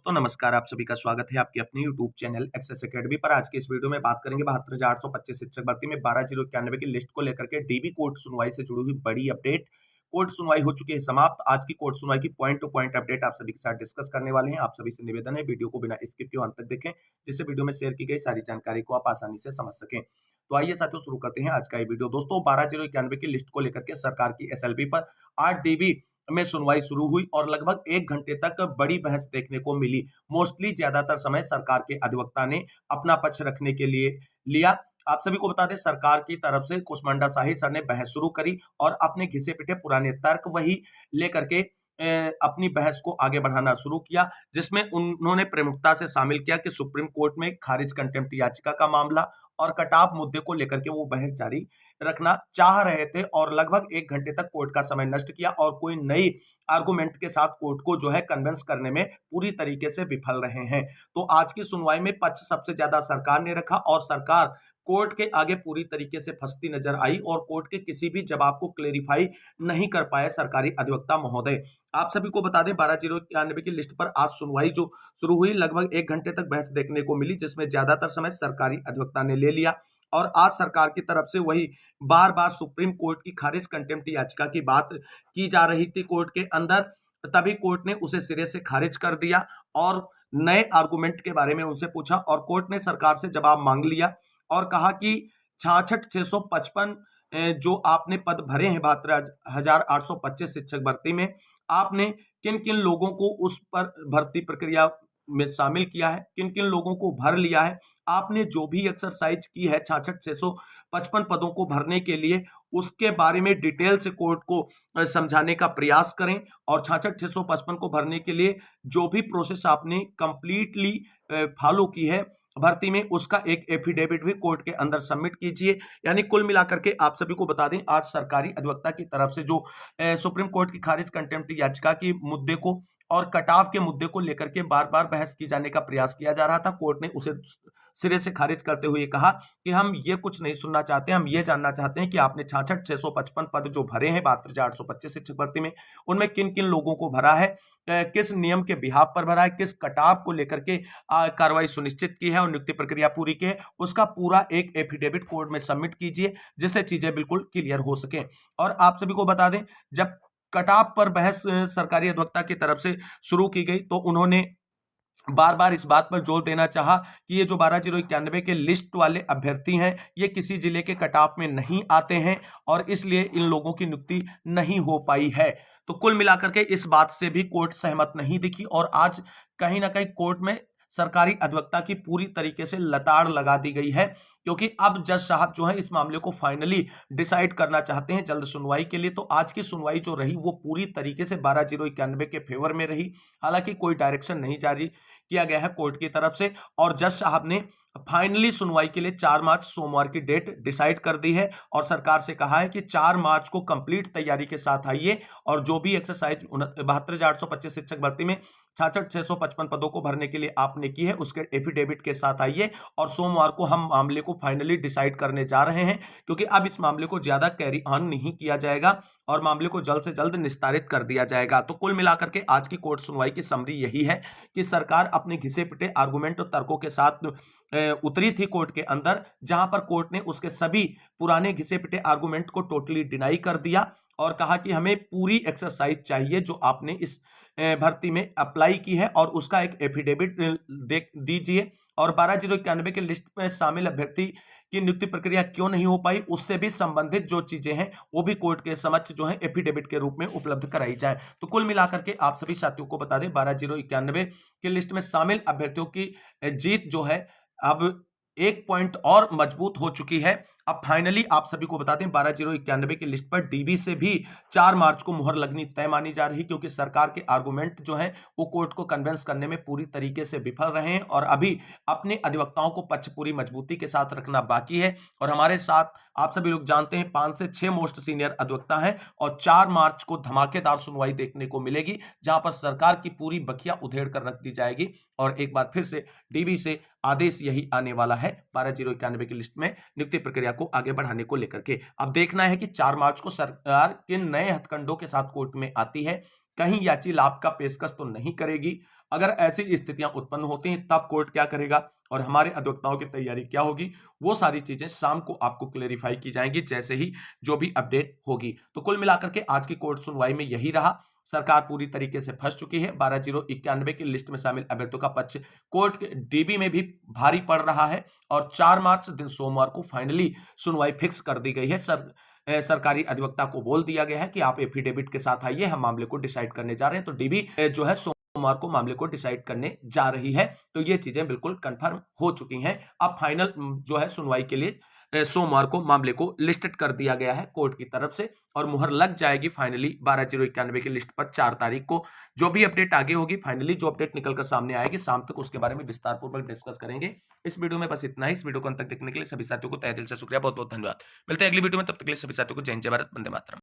तो नमस्कार, आप सभी का स्वागत है आपके अपने यूट्यूब चैनल एक्सेस एकेडमी पर। आज के इस वीडियो में बात करेंगे 72,825 शिक्षक भर्ती में 12,091 की लिस्ट को लेकर के डीबी कोर्ट सुनवाई से जुड़ी हुई बड़ी अपडेट। कोर्ट सुनवाई हो चुकी है समाप्त। आज की कोर्ट सुनवाई की पॉइंट टू पॉइंट अपडेट आप सभी के साथ डिस्कस करने वाले हैं। आप सभी से निवेदन है वीडियो को बिना स्किप किए अंत तक देखें, जिससे वीडियो में शेयर की गई सारी जानकारी को आप आसानी से समझ सकें। तो आइए साथियों शुरू करते हैं आज का ये वीडियो। दोस्तों 12,091 की लिस्ट को लेकर के सरकार की एसएलपी पर 8 डीबी में सुनवाई शुरू हुई और लगभग 1 घंटे तक बड़ी बहस देखने को मिली। मोस्टली ज्यादातर समय सरकार के अधिवक्ता ने अपना पक्ष रखने के लिए लिया। आप सभी को बता दें, सरकार की तरफ से कुष्मांडा शाही सर ने बहस शुरू करी और अपने घिसे पिटे पुराने तर्क वही लेकर के अपनी बहस को आगे बढ़ाना शुरू किया, जिसमें उन्होंने प्रमुखता से शामिल किया कि सुप्रीम कोर्ट में खारिज कंटेम्प्ट याचिका का मामला और कटाव मुद्दे को लेकर के वो बहस जारी रखना चाह रहे थे और लगभग 1 घंटे तक कोर्ट का समय नष्ट किया और कोई नई आर्गुमेंट के साथ कोर्ट को जो है कन्विंस करने में पूरी तरीके से विफल रहे हैं। तो आज की सुनवाई में पक्ष सबसे ज्यादा सरकार ने रखा और सरकार कोर्ट के आगे पूरी तरीके से फंसती नजर आई और कोर्ट के किसी भी जवाब को क्लेरिफाई नहीं कर पाए सरकारी अधिवक्ता महोदय। आप सभी को बता दें 12,091 की लिस्ट पर आज सुनवाई जो शुरू हुई, लगभग 1 घंटे तक बहस देखने को मिली, जिसमें ज्यादातर समय सरकारी अधिवक्ता ने ले लिया और आज सरकार की तरफ से वही बार बार सुप्रीम कोर्ट की खारिज कंटेम्प्ट याचिका की बात की जा रही थी कोर्ट के अंदर। तभी कोर्ट ने उसे सिरे से खारिज कर दिया और नए आर्गुमेंट के बारे में उनसे पूछा और कोर्ट ने सरकार से जवाब मांग लिया और कहा कि 66,655 जो आपने पद भरे हैं 72,825 शिक्षक भर्ती में, आपने किन किन लोगों को उस पर भर्ती प्रक्रिया में शामिल किया है, किन किन लोगों को भर लिया है, आपने जो भी एक्सरसाइज की है 66,655 पदों को भरने के लिए, उसके बारे में डिटेल से कोर्ट को समझाने का प्रयास करें और 66,655 को भरने के लिए जो भी प्रोसेस आपने कंप्लीटली फॉलो की है भर्ती में, उसका एक एफिडेविट भी कोर्ट के अंदर सबमिट कीजिए। यानी कुल मिलाकर के आप सभी को बता दें, आज सरकारी अधिवक्ता की तरफ से जो सुप्रीम कोर्ट की खारिज कंटेम्प्ट याचिका की मुद्दे को और कटाव के मुद्दे को लेकर के बार बार बहस की जाने का प्रयास किया जा रहा था, कोर्ट ने उसे सिरे से खारिज करते हुए कहा कि हम ये कुछ नहीं सुनना चाहते, हम ये जानना चाहते हैं कि आपने 66,655 पद जो भरे हैं 72,825 शिक्षक भर्ती में, उनमें किन किन लोगों को भरा है, किस नियम के बिहाफ पर भरा है, किस कटाव को लेकर के कार्रवाई सुनिश्चित की है और नियुक्ति प्रक्रिया पूरी की है, उसका पूरा एक एफिडेविट कोर्ट में सबमिट कीजिए, जिससे चीजें बिल्कुल क्लियर हो सके। और आप सभी को बता दें, जब कटाव पर बहस सरकारी अधिवक्ता की तरफ से शुरू की गई तो उन्होंने बार बार इस बात पर जोर देना चाहा कि ये जो 12,091 के लिस्ट वाले अभ्यर्थी हैं, ये किसी जिले के कटाव में नहीं आते हैं और इसलिए इन लोगों की नियुक्ति नहीं हो पाई है। तो कुल मिलाकर के इस बात से भी कोर्ट सहमत नहीं दिखी और आज कहीं ना कहीं कोर्ट में सरकारी अधिवक्ता की पूरी तरीके से लताड़ लगा दी गई है, क्योंकि अब जज साहब जो है इस मामले को फाइनली डिसाइड करना चाहते हैं जल्द सुनवाई के लिए। तो आज की सुनवाई जो रही वो पूरी तरीके से 12,091 के फेवर में रही। हालांकि कोई डायरेक्शन नहीं जारी किया गया है कोर्ट की तरफ से और जज साहब ने फाइनली सुनवाई के लिए 4 मार्च सोमवार की डेट डिसाइड कर दी है और सरकार से कहा है कि 4 मार्च को कंप्लीट तैयारी के साथ आइए और जो भी एक्सरसाइज 72,825 शिक्षक भर्ती में 66,655 पदों को भरने के लिए आपने की है, उसके एफिडेविट के साथ आइए और सोमवार को हम मामले को फाइनली डिसाइड करने जा रहे हैं, क्योंकि अब इस मामले को ज्यादा कैरी ऑन नहीं किया जाएगा और मामले को जल्द से जल्द निस्तारित कर दिया जाएगा। तो कुल मिलाकर के आज की कोर्ट सुनवाई की समरी यही है कि सरकार अपने घिसे पिटे आर्गुमेंट और तर्कों के साथ उतरी थी कोर्ट के अंदर, जहां पर कोर्ट ने उसके सभी पुराने घिसे पिटे आर्गुमेंट को टोटली डिनाई कर दिया और कहा कि हमें पूरी एक्सरसाइज चाहिए जो आपने इस भर्ती में अप्लाई की है और उसका एक एफिडेविट दीजिए और 12,091 के लिस्ट में शामिल अभ्यर्थी की नियुक्ति प्रक्रिया क्यों नहीं हो पाई, उससे भी संबंधित जो चीजें हैं वो भी कोर्ट के समक्ष जो है एफिडेविट के रूप में उपलब्ध कराई जाए। तो कुल मिलाकर के आप सभी साथियों को बता दें 12,091 की लिस्ट में शामिल अभ्यर्थियों की जीत जो है अब 1 पॉइंट और मजबूत हो चुकी है। अब फाइनली आप सभी को बता दें 12,091 की लिस्ट पर डीबी से भी 4 मार्च को मुहर लगनी तय मानी जा रही, क्योंकि सरकार के आर्गुमेंट जो हैं वो कोर्ट को कन्विंस करने में पूरी तरीके से विफल रहे हैं और अभी अपने अधिवक्ताओं को पक्ष पूरी मजबूती के साथ रखना बाकी है। और हमारे साथ आप सभी लोग जानते हैं 5 से 6 मोस्ट सीनियर अधिवक्ता हैं और 4 मार्च को धमाकेदार सुनवाई देखने को मिलेगी, जहां पर सरकार की पूरी बखिया उधेड़ कर रख दी जाएगी और एक बार फिर से डीबी से आदेश यही आने वाला है 12,091 की लिस्ट में नियुक्ति प्रक्रिया को आगे बढ़ाने को लेकर के। अब देखना है कि 4 मार्च को सरकार किन नए हथकंडों के साथ कोर्ट में आती है, कहीं याची लाभ का पेशकश तो नहीं करेगी अगर ऐसी स्थितियां उत्पन्न होती हैं तब कोर्ट क्या करेगा और हमारे अधिवक्ताओं की तैयारी क्या होगी, वो सारी चीजें शाम को आपको क्लेरिफाई की जाएंगी जैसे ही जो भी अपडेट होगी। तो कुल मिलाकर के आज की कोर्ट सुनवाई में यही रहा। सरकार पूरी तरीके से फंस चुकी है। 12,091 की लिस्ट में शामिल अभ्यर्थियों का पक्ष कोर्ट के डीबी में भी भारी पड़ रहा है और 4 मार्च दिन सोमवार को फाइनली सुनवाई फिक्स कर दी गई है। सरकारी अधिवक्ता को बोल दिया गया है कि आप एफिडेविट के साथ आइए, हम मामले को डिसाइड करने जा रहे हैं। तो डीबी जो है सोमवार को मामले को डिसाइड करने जा रही है। तो ये चीजें बिल्कुल कंफर्म हो चुकी हैं। अब फाइनल जो है सुनवाई के लिए सोमवार को मामले को लिस्टेड कर दिया गया है कोर्ट की तरफ से और मुहर लग जाएगी फाइनली 12,091 की लिस्ट पर 4 तारीख को। जो भी अपडेट आगे होगी, फाइनली जो अपडेट निकलकर सामने आएगी शाम तक, उसके बारे में विस्तार पूर्वक डिस्कस करेंगे। इस वीडियो में बस इतना ही। इस वीडियो को अंत तक देखने के लिए सभी साथियों को तहे दिल से शुक्रिया, बहुत बहुत धन्यवाद। मिलते हैं अगली वीडियो में, तब तक के लिए सभी साथियों को जय हिंद, जय भारत, वंदे मातरम।